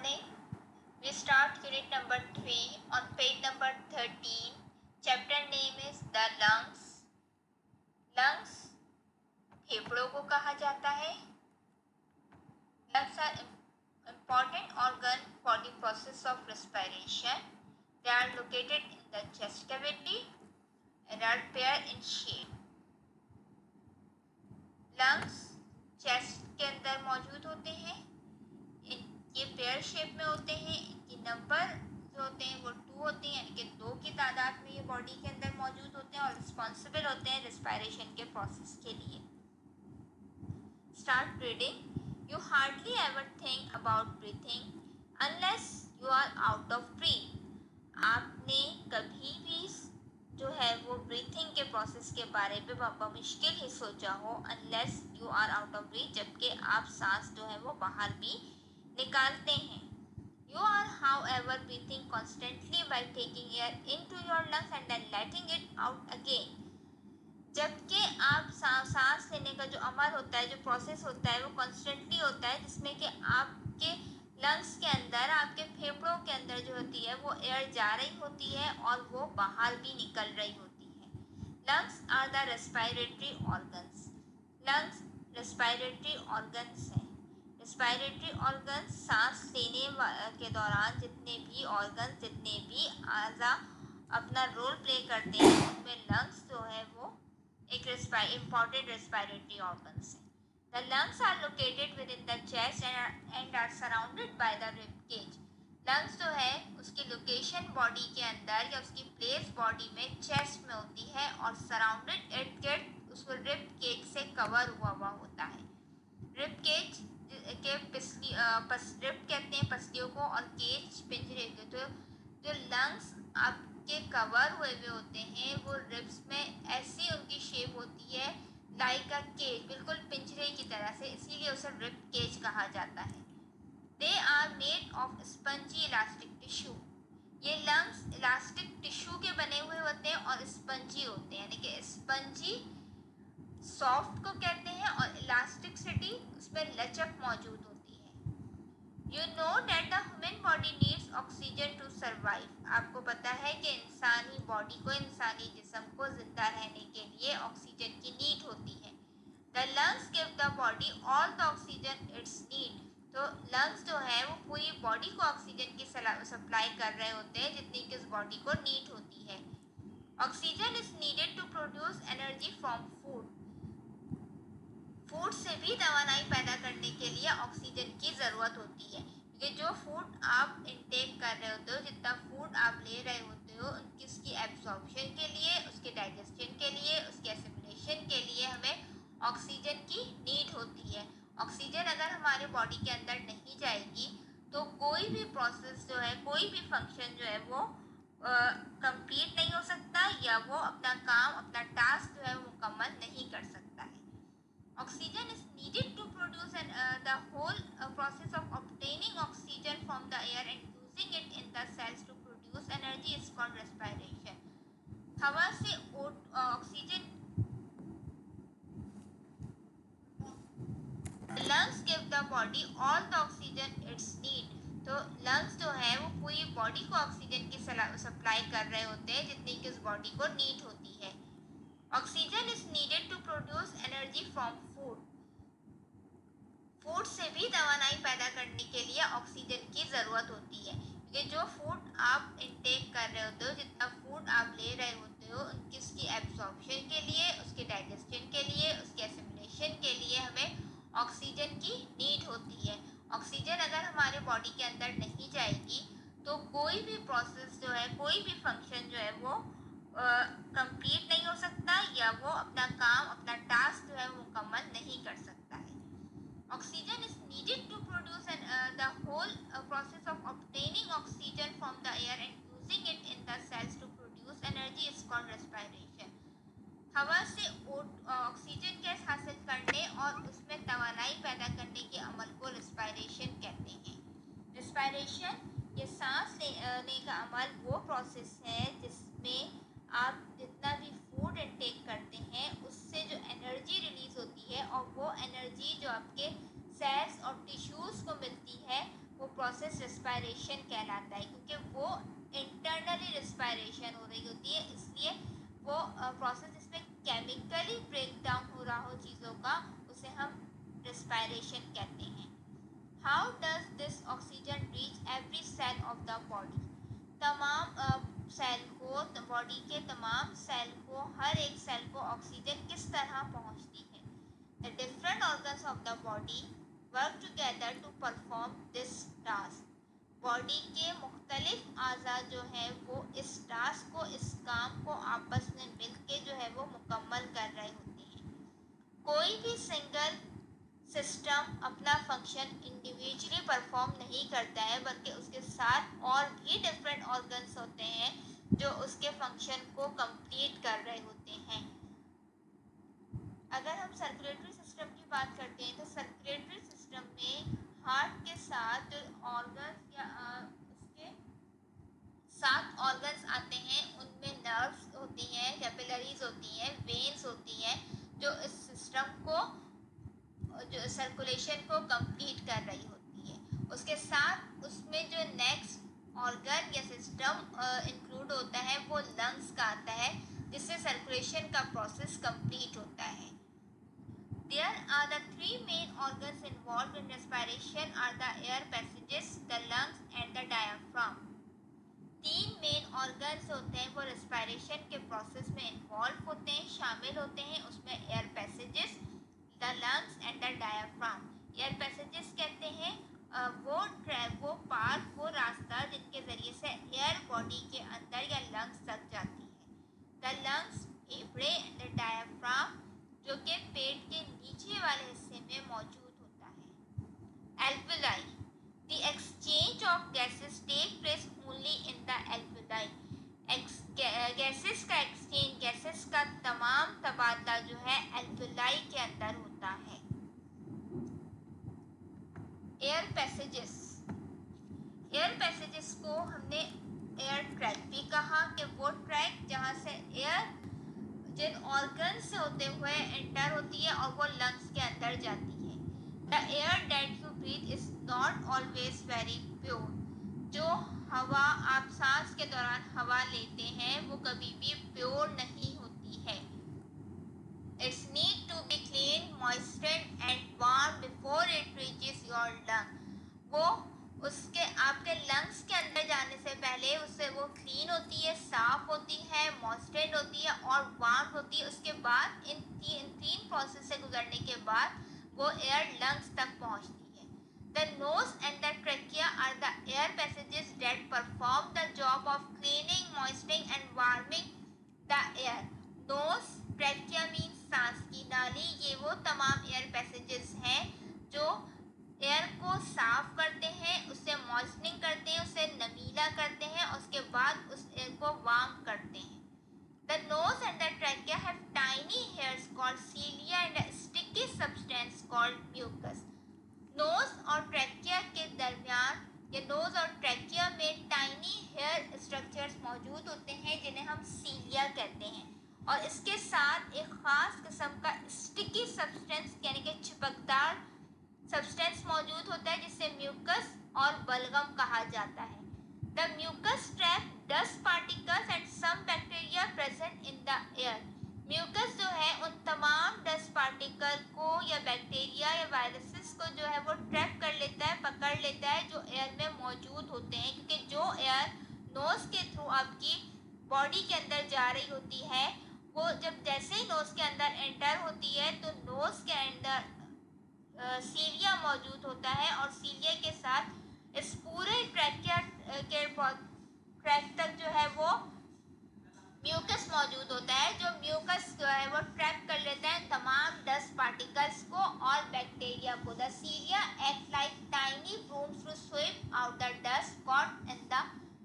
morning. We start unit number 3 on page number 13. Chapter name is the lungs. Lungs फेफड़ों को कहा जाता है. Lungs are important organ for the process of respiration. They are located in the chest cavity and are pear in shape. Lungs chest के अंदर मौजूद होते हैं. ये पेयर शेप में होते हैं. इनकी नंबर जो होते हैं वो 2 होते हैं, यानी कि 2 की तादाद में ये बॉडी के अंदर मौजूद होते हैं और रिस्पॉन्सिबल होते हैं रेस्पिरेशन के प्रोसेस के लिए. Start breathing. You hardly ever think about breathing unless you are out of breath. आपने कभी भी जो है वो ब्रीथिंग के प्रोसेस के बारे में बमुश्किल ही सोचा हो unless you are out of breath, जबकि आप सांस जो है वो बाहर भी निकालते हैं. You are however breathing constantly by taking air into your lungs and then letting it out again. जबकि आप सांस लेने का जो अमल होता है, जो प्रोसेस होता है वो कॉन्स्टेंटली होता है, जिसमें कि आपके लंग्स के अंदर, आपके फेफड़ों के अंदर जो होती है वो एयर जा रही होती है और वो बाहर भी निकल रही होती है. Lungs are the respiratory organs. Lungs respiratory organs हैं. रेस्पिरेटरी ऑर्गन सांस लेने के दौरान जितने भी ऑर्गन, जितने भी आज़ा अपना रोल प्ले करते हैं, उनमें लंग्स जो है वो एक इम्पॉर्टेंट रेस्पिरेटरी ऑर्गन्स हैं. The lungs are located within the chest and are surrounded by the rib cage. Lungs जो है उसकी लोकेशन बॉडी के अंदर या उसकी प्लेस बॉडी में चेस्ट में होती है और सराउंडेड इट गेट उसको रिब केज से कवर हुआ होता है. रिब केज के रिब कहते हैं पसलियों को और केज पिंजरे को. तो जो लंग्स आपके कवर हुए होते हैं वो रिब्स में ऐसी उनकी शेप होती है लाइक अ केज, बिल्कुल पिंजरे की तरह से, इसीलिए उसे रिब केज कहा जाता है. They are made of spongy elastic tissue. ये लंग्स इलास्टिक टिश्यू के बने हुए होते हैं और स्पंजी होते हैं, यानी कि स्पंजी सॉफ्ट को कहते हैं और इलास्टिसिटी उसमें लचक मौजूद होती है. You know that the human body needs oxygen to survive. आपको पता है कि इंसानी बॉडी को, इंसानी जिस्म को जिंदा रहने के लिए ऑक्सीजन की नीड होती है. The lungs give the body all the oxygen it's need. तो लंग्स जो है वो पूरी बॉडी को ऑक्सीजन की सप्लाई कर रहे होते हैं जितनी कि उस बॉडी को नीड होती है. Oxygen is needed to produce energy from food. Food से भी तवानाई पैदा करने के लिए ऑक्सीजन की ज़रूरत होती है, क्योंकि जो फूड आप इनटेक कर रहे होते हो, जितना फूड आप ले रहे होते हो, उसकी एब्जॉर्प्शन के लिए, उसके डाइजेशन के लिए, उसके एसिमिलेशन के लिए हमें ऑक्सीजन की नीड होती है. ऑक्सीजन अगर हमारे बॉडी के अंदर नहीं जाएगी तो कोई भी प्रोसेस जो है, कोई भी फंक्शन जो है वो कंप्लीट नहीं हो सकता या वो अपना काम, अपना टास्क जो है वो मुकम्मल नहीं कर सकता है. Oxygen is needed to produce the whole process of obtaining oxygen from the air and using it in the cells to produce energy is called respiration. हवा से oxygen. lungs give the body all the oxygen its need. तो lungs जो है वो पूरी body को oxygen की supply कर रहे होते हैं जितनी कि उस बॉडी को नीड होती है. Oxygen is needed to produce energy from food. Food से भी तवानाई पैदा करने के लिए ऑक्सीजन की ज़रूरत होती है, क्योंकि जो फूड आप इनटेक कर रहे होते हो, जितना फूड आप ले रहे होते हो, उसकी एब्जॉर्प्शन के लिए, उसके डाइजेशन के लिए, उसके एसिमिलेशन के लिए हमें ऑक्सीजन की नीड होती है. ऑक्सीजन अगर हमारे बॉडी के अंदर नहीं जाएगी तो कोई भी प्रोसेस जो है, कोई भी फंक्शन जो है वो कंप्लीट नहीं हो सकता या वो अपना काम, अपना टास्क जो है वो मुकम्मल नहीं कर सकता है. Oxygen is needed to produce the whole process of obtaining oxygen from the air and using it in the cells to produce energy is called respiration. हवा से ऑक्सीजन गैस हासिल करने और उसमें तवानाई पैदा करने के अमल को रेस्पिरेशन कहते हैं. रेस्पिरेशन ये सांस लेने का अमल वो प्रोसेस है जिसमें आप जितना भी फूड इनटेक करते हैं उससे जो एनर्जी रिलीज़ होती है और वो एनर्जी जो आपके सेल्स और टिश्यूज़ को मिलती है वो प्रोसेस रेस्पायरेशन कहलाता है, क्योंकि वो इंटरनली रेस्पायरेशन हो रही होती है, इसलिए वो प्रोसेस जिसमें केमिकली ब्रेक डाउन हो रहा हो चीज़ों का, उसे हम रेस्पायरेशन कहते हैं। How does this oxygen reach every cell of the body? तमाम सेल को, बॉडी के तमाम सेल को, हर एक सेल को ऑक्सीजन किस तरह पहुंचती है? The different organs of the body work together to perform this task. Body के मुख्तलिफ आज़ा जो है वो इस टास्क को, इस काम को आपस में मिल के जो है वो मुकम्मल कर रहे होते हैं। कोई भी सिंगल सिस्टम अपना फंक्शन इंडिविजुअली परफॉर्म नहीं करता है, बल्कि उसके साथ और भी डिफरेंट ऑर्गन्स होते हैं जो उसके फंक्शन को कंप्लीट कर रहे होते हैं। अगर हम सर्कुलेटरी सिस्टम की बात करते हैं तो सर्कुलेटरी सिस्टम में हार्ट के साथ जो ऑर्गन्स या उसके 7 ऑर्गन्स आते हैं, उनमें नर्व्स होती हैं, कैपिलरीज होती हैं, वेन्स होती हैं, जो इस सिस्टम को, जो सर्कुलेशन को कंप्लीट कर रही होती है। उसके साथ उसमें जो नेक्स्ट ऑर्गन या सिस्टम इंक्लूड होता है वो लंग्स का आता है, जिससे सर्कुलेशन का प्रोसेस कंप्लीट होता है। There are the 3 main organs involved in respiration are the air passages, the lungs and the diaphragm. 3 main organs होते हैं वो रेस्पायरेशन के प्रोसेस में इन्वॉल्व होते हैं, शामिल होते हैं। उसमें air passages, the lungs and the diaphragm. Air passages कहते हैं वो पार्ट, वो रास्ता जिनके ज़रिए से एयर बॉडी के अंदर या लंग्स तक जाती है। द लंग्स, फेफड़े, एंड द डायफ्राम जो कि पेट के नीचे वाले हिस्से में मौजूद होता है। Alveoli, the exchange of gases take place only in the alveoli. Gases का एक्सचेंज, गैसेस का तमाम तबादला जो है एल्वुलाई के अंदर होता है। एयर पैसेजेस, एयर पैसेजेस को हमने एयर ट्रैक भी कहा कि वो ट्रैक जहाँ से एयर जिन ऑर्गन से होते हुए एंटर होती है और वो लंग्स के अंदर जाती है। The air that you breathe is not always very pure. जो हवा आप सांस के दौरान हवा लेते हैं वो कभी भी प्योर नहीं होती है। Its need to be clean, moistured and warm before it reaches your lung. वो उसके आपके लंग्स के अंदर जाने से पहले उससे वो क्लीन होती है, साफ होती है, मॉइस्चर्ड होती है और वार्म होती है। उसके बाद इन तीन प्रोसेस से गुजरने के बाद वो एयर लंग्स तक पहुंचती है। The nose and the trachea are the air passages that perform the job of cleaning, moisturising and warming the air. Nose, trachea means सांस की नाली, ये वो तमाम एयर पैसेजेस हैं जो एयर को साफ करते हैं, उससे मॉइस्चरिंग करते हैं, उससे नमीला करते हैं और उसके बाद उस एयर को वार्म करते हैं। The nose and the trachea have tiny hairs called cilia and a sticky substance called mucus. Nose और ट्रैकिया के दरमियान, या नोज और ट्रैकिया में टाइनी हेयर स्ट्रक्चर्स मौजूद होते हैं जिन्हें हम सीलिया कहते हैं, और इसके साथ एक ख़ास किस्म का स्टिकी सब्सटेंस यानी कि चिपकदार सब्सटेंस मौजूद होता है जिससे म्यूकस और बलगम कहा जाता है। The mucus trap dust particles and some bacteria present in the air. Mucus जो है उन तमाम डस्ट पार्टिकल को या बैक्टीरिया या वायरसेस को जो है वो ट्रैप कर लेता है, पकड़ लेता है, जो एयर में मौजूद होते हैं, क्योंकि जो एयर नोज़ के थ्रू आपकी बॉडी के अंदर जा रही होती है वो जब जैसे ही नोज़ के अंदर एंटर होती है तो नोज़ के अंदर सीलिया मौजूद होता है और सीलिया के साथ इस पूरे ट्रैकिया के ट्रैक तक जो है वो म्यूकस मौजूद होता है, जो म्यूकस जो है वो ट्रैप कर लेता है तमाम डस्ट पार्टिकल्स को और बैक्टीरिया को। The cilia act like tiny brooms to sweep out the dust caught in the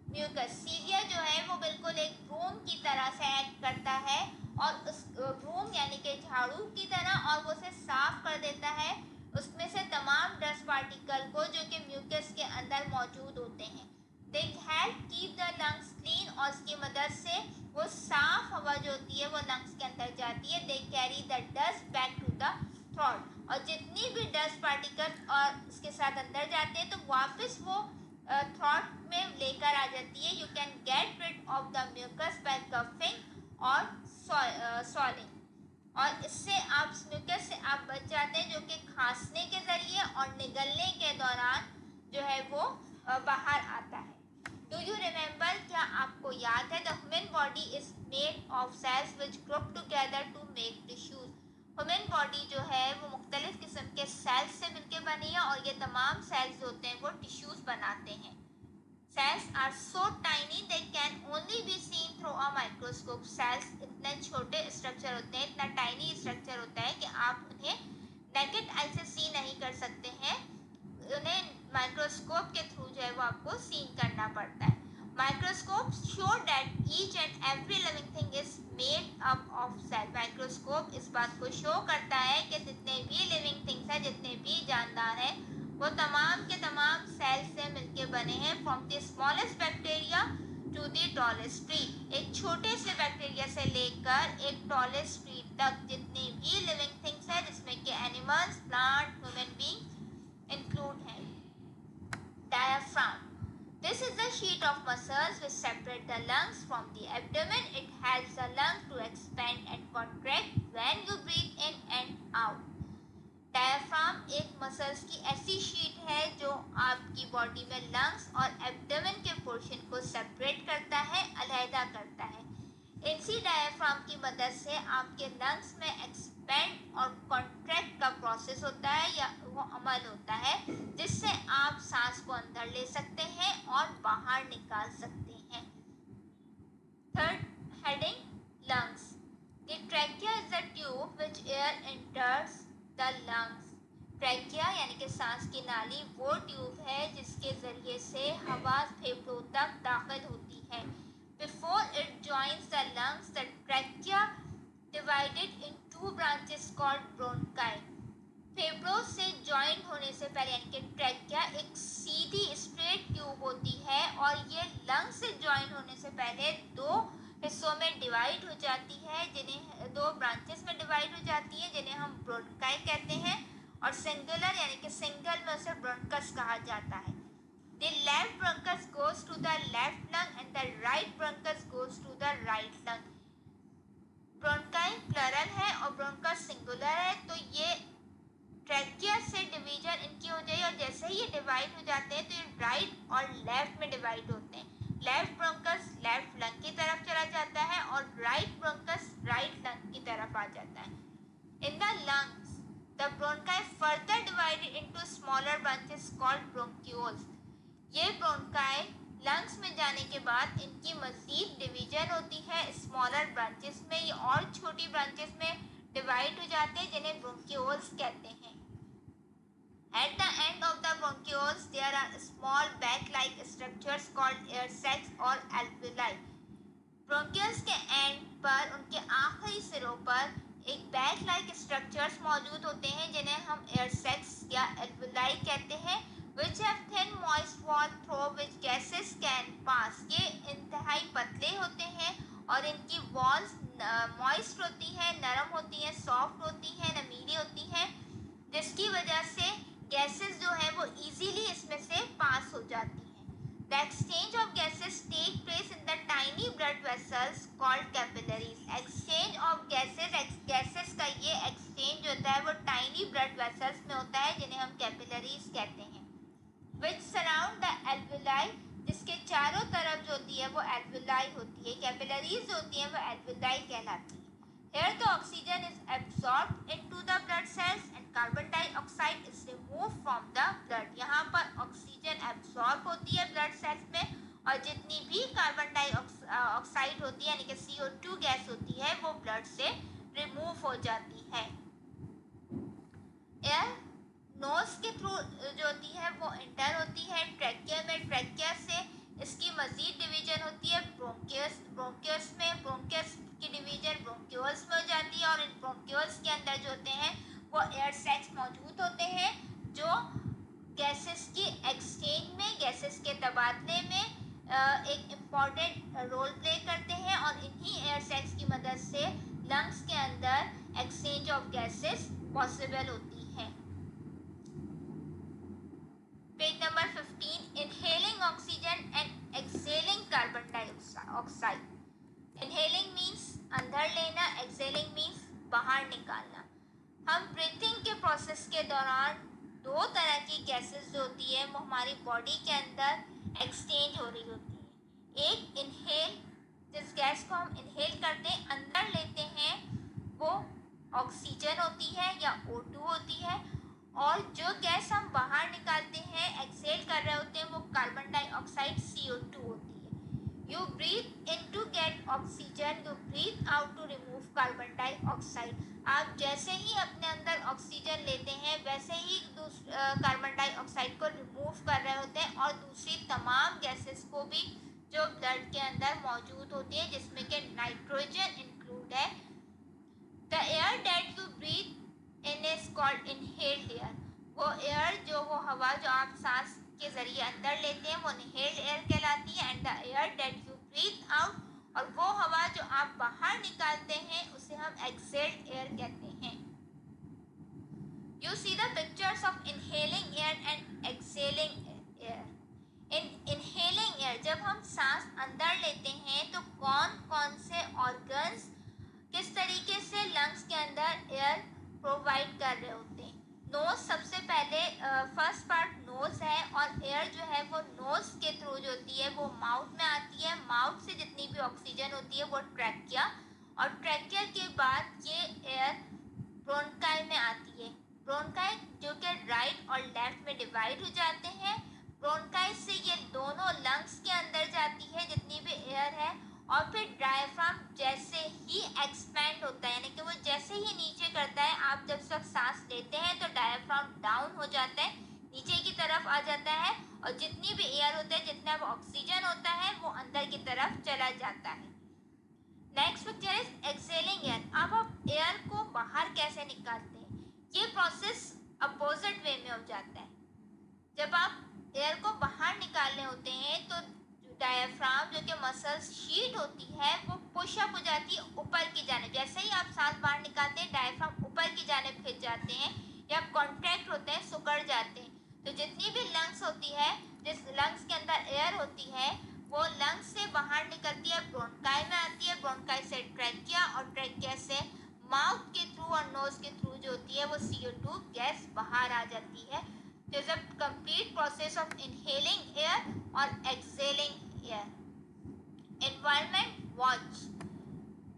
mucus. Cilia जो है वो बिल्कुल एक ब्रूम की तरह से एक्ट करता है और उस ब्रूम यानी कि झाड़ू की तरह, और वो उसे साफ कर देता है उसमें से तमाम डस्ट पार्टिकल को जो कि म्यूकस के अंदर मौजूद होते हैं। They help keep the lungs clean, और इसकी मदद से वो साफ हवा जो होती है वो लंग्स के अंदर जाती है। They carry the dust back to the throat, और जितनी भी डस्ट पार्टिकल और उसके साथ अंदर जाते हैं तो वापस वो of the mucus by coughing or swallowing. और इससे आप म्यूकस से आप बच जाते हैं, जो कि खांसने के जरिए और निगलने के दौरान जो है वो बाहर आता है. डू यू रिमेंबर, क्या आपको याद है, the human body is made of cells which group together to make tissues. Human body जो है वो मुख्तलिफ किस्म के सेल्स से मिलकर बनी है और ये तमाम सेल्स होते हैं वो टिश्यूज बनाते हैं. Cells are so tiny they can only be seen through a microscope. Cells इतने छोटे स्ट्रक्चर होते हैं, इतना टाइनी स्ट्रक्चर होता है कि आप उन्हें नेकेड आई से सी नहीं कर सकते हैं, उन्हें माइक्रोस्कोप के थ्रू जो है वो आपको सीन करना पड़ता है. Microscope show that each and every living thing is made up of cell. Microscope इस बात को शो करता है कि जितने भी लिविंग थिंग्स हैं, जितने भी जानदार हैं, वो तमाम के तमाम सेल से मिलके बने हैं. From the smallest bacteria to the tallest tree. एक छोटे से बैक्टीरिया से लेकर एक टॉलेस्ट ट्री तक जितने भी लिविंग थिंग्स हैं, जिसमें के animals, plant, human being include हैं. Diaphragm. This is the sheet of muscles which separate the lungs from the abdomen. It helps the lungs to expand and contract when you breathe in and out. Diaphragm एक muscles की ऐसी sheet है जो आपकी body में lungs और abdomen के portion को सेपरेट करता है, अलहदा करता है. इसी डायाफ्राम की मदद से आपके लंग्स में एक्सपेंड और कॉन्ट्रैक्ट का प्रोसेस होता है या वो अमल होता है, जिससे आप सांस को अंदर ले सकते हैं और बाहर निकाल सकते हैं. Third heading, lungs. The trachea is the tube which air enters the lungs. Trachea यानी कि सांस की नाली वो ट्यूब है जिसके जरिए से हवा फेफड़ों तक दाखिल होती है. Before it joins the lungs, the trachea divided in two branches called bronchi. फेफड़ों से ज्वाइन होने से पहले यानी कि ट्रैकिया एक सीधी स्ट्रेट ट्यूब होती है और ये लंग से ज्वाइन होने से पहले दो हिस्सों में डिवाइड हो जाती है, जिन्हें दो ब्रांचेस में डिवाइड हो जाती है, जिन्हें हम ब्रोंकाई कहते हैं. और सिंगुलर यानी कि सिंगल में उसे ब्रोंकस कहा जाता है. The left bronchus goes to the left lung and the right bronchus goes to the right lung. Bronchi plural है और ब्रोंकस सिंगुलर है, तो ये ट्रैकिया से डिवीजन इनकी हो जाए और जैसे ही ये डिवाइड हो जाते हैं तो ये राइट और लेफ्ट में डिवाइड होते हैं. लेफ्ट ब्रोंकस लेफ्ट लंग की तरफ चला जाता है और राइट ब्रोंकस राइट लंग की तरफ आ जाता है. In the lungs the bronchi further divided into smaller branches called bronchioles. ये ब्रोंकाई लंग्स में जाने के बाद इनकी मज़ीद डिवीजन होती है स्मॉलर ब्रांचेस में. ये और छोटी ब्रांचेस में डिवाइड हो जाते हैं, जिन्हें ब्रोंक्यूल्स कहते हैं. At the end of the bronchioles, there are small bag-like structures called air sacs or alveoli. Bronchioles के एंड पर, उनके आखिरी सिरों पर एक बैग लाइक स्ट्रक्चर्स मौजूद होते हैं, जिन्हें हम एयर सैक्स या एल्वुलाई कहते हैं. which have thin moist wall through which gases can pass. ये इंतहाई पतले होते हैं और इनकी वॉल्स मॉइस्ट होती है, नरम होती हैं, सॉफ्ट होती हैं, नमीली होती हैं, जिसकी वजह से गैसेस जो है वो इजीली इसमें से पास हो जाती हैं. The exchange of gases take place in the tiny blood vessels called capillaries. Exchange of gases का ये exchange होता है वो tiny blood vessels में होता है, जिन्हें हम capillaries कहते हैं. Which surround the alveoli, जिसके चारों तरफ जो होती है वो alveoli होती है. capillaries जो होती हैं वो alveoli कहलाती है. Here the oxygen is absorbed into the blood cells and carbon dioxide is removed from the blood. यहाँ पर ऑक्सीजन एब्जॉर्ब होती है ब्लड सेल्स में और जितनी भी कार्बन डाइऑक्साइड होती है यानी कि CO2 गैस होती है वो ब्लड से रिमूव हो जाती है. एयर नोज के थ्रू जो होती है वो इंटर होती है ट्रैकिया में. ट्रैकिया से इसकी मज़ीद डिवीजन होती है ब्रोंकियस में. ब्रोंकियस की डिवीजन ब्रोंक्यूल्स में हो जाती है और इन ब्रोंक्यूल्स के अंदर जो होते हैं वो एयर सैक्स मौजूद होते हैं, जो गैसेस की एक्सचेंज में, गैसेस के तबादले में एक इम्पॉर्टेंट रोल प्ले करते हैं और इन्हीं एयर सैक्स की मदद से लंग्स के अंदर एक्सचेंज ऑफ गैसेस पॉसिबल होती है. Page number 15. Inhaling oxygen and exhaling carbon dioxide. Gases जो होती है वो हमारी बॉडी के अंदर एक्सचेंज हो रही होती है। एक इनहेल, जिस गैस को हम इनहेल करते हैं, अंदर लेते हैं, वो ऑक्सीजन होती है या O2 होती है, और जो गैस हम बाहर निकालते हैं, एक्सहेल कर रहे होते हैं, वो कार्बन डाइऑक्साइड CO2 होती है। You breathe in to get oxygen, you breathe out to remove carbon dioxide. आप जैसे ही अपने अंदर ऑक्सीजन लेते हैं वैसे ही कार्बन डाइऑक्साइड को रिमूव कर रहे होते हैं, और दूसरी तमाम गैसेस को भी जो ब्लड के अंदर मौजूद होती है, जिसमें कि नाइट्रोजन इंक्लूड है। The air that you breathe in is called inhaled air. वो एयर जो वो हवा जो आप सांस के जरिए अंदर लेते हैं वो इनहेल्ड एयर कहलाती है। And the air that you breathe out, और वो हवा जो आप बाहर निकालते हैं उसे हम एक्सहेल्ड एयर कहते हैं। You see the pictures of inhaling air and exhaling air. Inhaling air, जब हम सांस अंदर लेते हैं तो कौन कौन से ऑर्गन्स किस तरीके से लंग्स के अंदर एयर प्रोवाइड कर रहे होते हैं। नोज सबसे पहले, फर्स्ट पार्ट नोज है, और एयर जो है वो नोज के थ्रू जो होती है वो माउथ में आती है। माउथ से जितनी भी ऑक्सीजन होती है वो ट्रैकिया, और ट्रैकिया के बाद ये एयर ब्रोंकाई में आती है। ब्रोंकाई जो कि राइट और लेफ्ट में डिवाइड हो जाते हैं। ब्रोंकाई से ये दोनों लंग्स के अंदर जाती है जितनी भी एयर है, और फिर डायफ्राम जैसे ही एक्सपैंड होता है, यानी कि वो जैसे ही नीचे करता है, आप जब सब सांस लेते हैं तो डायफ्राम डाउन हो जाता है, नीचे की तरफ आ जाता है, और जितनी भी एयर होता है, जितना भी ऑक्सीजन होता है वो अंदर की तरफ चला जाता है। Next picture is exhaling air. अब आप एयर को बाहर कैसे निकालते हैं, ये प्रोसेस अपोजिट वे में हो जाता है। जब आप एयर को बाहर निकालने होते हैं तो डायफ्राम जो कि मसल्स शीट होती है वो पुश अप हो जाती है ऊपर की जानिब। जैसे ही आप सांस बाहर निकालते हैं डायफ्राम ऊपर की जानिब खिंच जाते हैं या कॉन्ट्रैक्ट होते हैं, सिकुड़ जाते हैं। तो जितनी भी लंग्स होती है, जिस लंग्स के अंदर एयर होती है, वो लंग्स से बाहर निकलती है, ब्रोंकाई में आती है, ब्रोंकाई से ट्रैकिया, और ट्रैकिया से माउथ के थ्रू और नोज के थ्रू जो होती है वो CO2 गैस बाहर आ जाती है। तो is a complete process of inhaling air और exhaling air. Environment watch.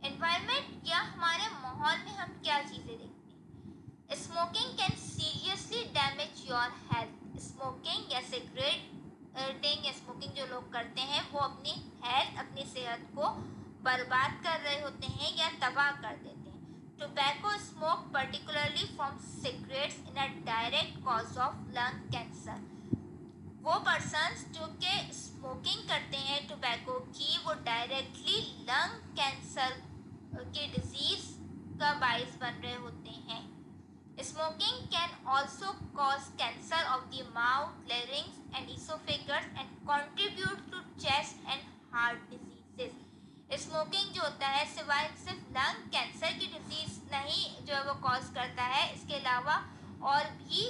Environment या हमारे माहौल में हम क्या चीज़ें देखते हैं। Smoking can seriously damage your health. Smoking या सिगरेट या स्मोकिंग जो लोग करते हैं वो अपनी हेल्थ, अपनी सेहत को बर्बाद कर रहे होते हैं या तबाह कर देते हैं। Tobacco smoke particularly from cigarettes in a direct cause of lung cancer. वो पर्सन्स जो कि स्मोकिंग करते हैं टोबैको की, वो डायरेक्टली लंग कैंसर के डिजीज का बाइस बन रहे होते हैं। Smoking can also cause cancer of the mouth, larynx and esophagus and contribute to chest and heart diseases. Smoking जो होता है सिवाय सिर्फ लंग कैंसर की डिजीज नहीं जो है वो कॉज करता है, इसके अलावा और भी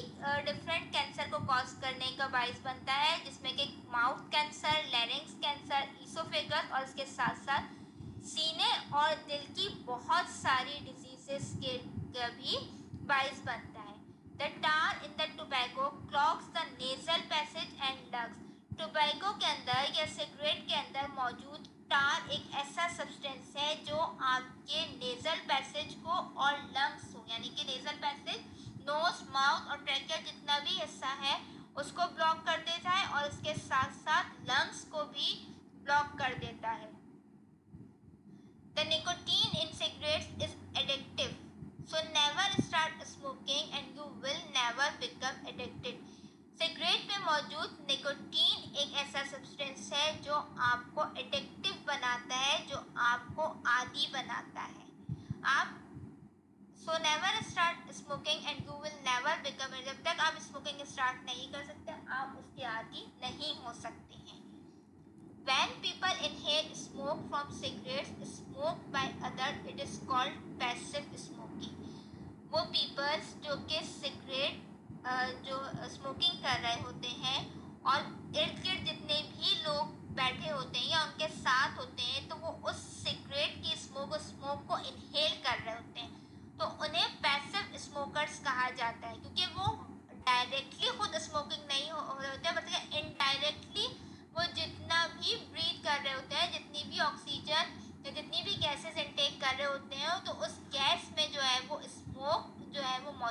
डिफरेंट कैंसर को कॉज करने का बाइस बनता है, जिसमें कि mouth cancer, larynx cancer, oesophagus और इसके साथ साथ सीने और दिल की बहुत सारी डिजीजेस के भी बाइस बनता है। The tar in the tobacco clogs the nasal passage and lungs. Tobacco के अंदर या सिगरेट के अंदर मौजूद टार एक ऐसा सब्सटेंस है जो आपके नेजल पैसेज को और लंग्स को, यानी कि नेजल पैसेज, नोज, माउथ और ट्रैकिया जितना भी हिस्सा है उसको ब्लॉक कर देता है, और इसके साथ साथ लंग्स को भी ब्लॉक कर देता है। The nicotine in cigarettes is addictive. So never start smoking and you will never become addicted. Cigarette में मौजूद निकोटीन एक ऐसा सब्सटेंस है जो आपको एडिक्टिव बनाता है, जो आपको आदी बनाता है। आप so never start smoking and you will never become, जब तक आप स्मोकिंग स्टार्ट नहीं कर सकते आप उसके आदी नहीं हो सकते हैं। When people inhale smoke from cigarettes smoked by others, it is called passive smoking. वो पीपल्स जो कि सिगरेट जो स्मोकिंग कर रहे होते हैं और इर्द गिर्द जितने भी लोग बैठे होते हैं या उनके साथ होते हैं, तो वो उस सिगरेट की स्मोक को इनहेल कर रहे होते हैं, तो उन्हें पैसिव स्मोकर्स कहा जाता है, क्योंकि वो डायरेक्टली खुद स्मोकिंग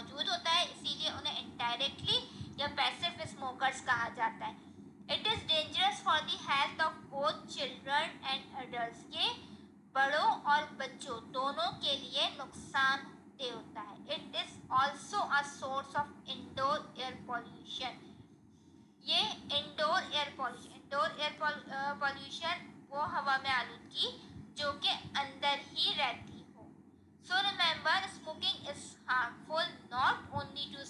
मौजूद होता है, इसीलिए उन्हें इनडायरेक्टली या पैसिव स्मोकर्स कहा जाता है। It is dangerous for the health of both children and adults, ये बड़ों और बच्चों दोनों के लिए नुकसानदेह होता है। It is also a source of indoor air pollution, ये इंडोर एयर पॉल्यूशन वो हवा में आलूदगी जो कि अंदर ही रहती हो। So remember, smoking is harmful not only to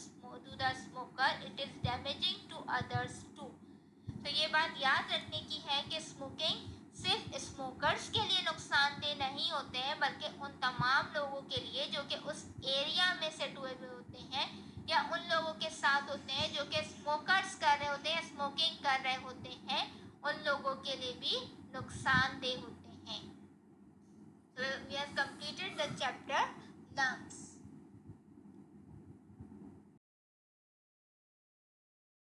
the smoker, it is damaging to others too. तो ये बात याद रखने की है कि स्मोकिंग सिर्फ स्मोकर्स के लिए नुकसानदेह नहीं होते हैं, बल्कि उन तमाम लोगों के लिए जो कि उस एरिया में सेट हुए होते हैं या उन लोगों के साथ होते हैं जो कि स्मोकर्स कर रहे होते हैं, स्मोकिंग कर रहे होते हैं, उन लोगों के लिए भी नुकसानदेह होते हैं। तो वी आर